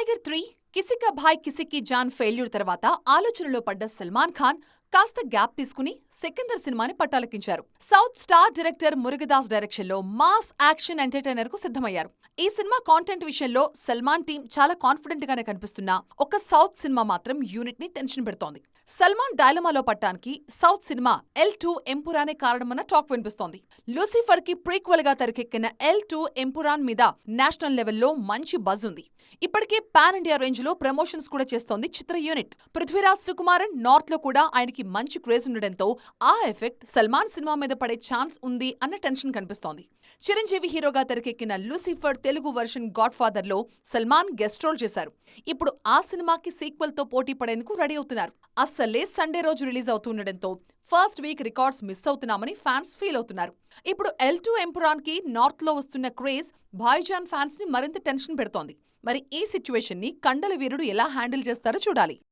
Tiger 3 కిసీ కా భాయ్ కిసీ key John failure తర్వాత ఆలోచనలో పడ్డ సల్మాన్ ఖాన్ కాస్త గ్యాప్ తీసుకుని సికిందర్ సినిమాని పట్టాలెక్కించారు. South star director Murugadoss direction లో మాస్ యాక్షన్ ఎంటర్టైనర్ కు సిద్ధమయ్యారు. ఈ సినిమా కాంటెంట్ విషయంలో సల్మాన్ టీం చాలా కాన్ఫిడెంట్ గానే కనిపిస్తున్నా ఒక సౌత్ సినిమా మాత్రం యూనిట్ ని టెన్షన్ పెడుతోంది. సల్మాన్ డైలమాలో పట్టానికి సౌత్ సినిమా L2 ఎంపురానే కారణమన్న టాక్ వినిపిస్తోంది. లూసిఫర్ కి ప్రీక్వెల్ గా తెరకెక్కిన L2 ఎంపురాన్ మీద నేషనల్ లెవెల్లో మంచి బజ్ ఉంది. ఇప్పటికే పాన్ ఇండియా రేంజ్ లో ప్రమోషన్స్ కూడా చేస్తోంది చిత్ర యూనిట్. పృథ్వీరాజ్ సుకుమారన్ నార్త్ లో కూడా ఆయనకి మంచి క్రేజ్ ఉండడంతో ఆ ఎఫెక్ట్ సల్మాన్ సినిమా మీద పడే ఛాన్స్ ఉంది అన్న టెన్షన్ కనిపిస్తోంది. చిరంజీవి హీరోగా తెరకెక్కిన Lucifer Telugu version God father లో సల్మాన్ గెస్ట్ రోల్ చేశారు. ఇప్పుడు ఆ సినిమాకి సీక్వెల్ తో పోటీ పడేందుకు రెడీ అవుతున్నారు. అస్సలే సండే రోజు రిలీజ్ అవుతుండటంతో ఫస్ట్ వీక్ రికార్డ్స్ మిస్ అవుతున్నామని ఫ్యాన్స్ ఫీల్ అవుతున్నారు. ఇప్పుడు L2 ఎంపురాన్ కి నార్త్ లో వస్తున్న క్రేజ్ భాయిజాన్ ఫ్యాన్స్ ని మరింత టెన్షన్ పెడుతోంది. మరి ఈ సిచ్యువేషన్ ని కండల వీరుడు ఎలా హ్యాండిల్ చేస్తారో చూడాలి.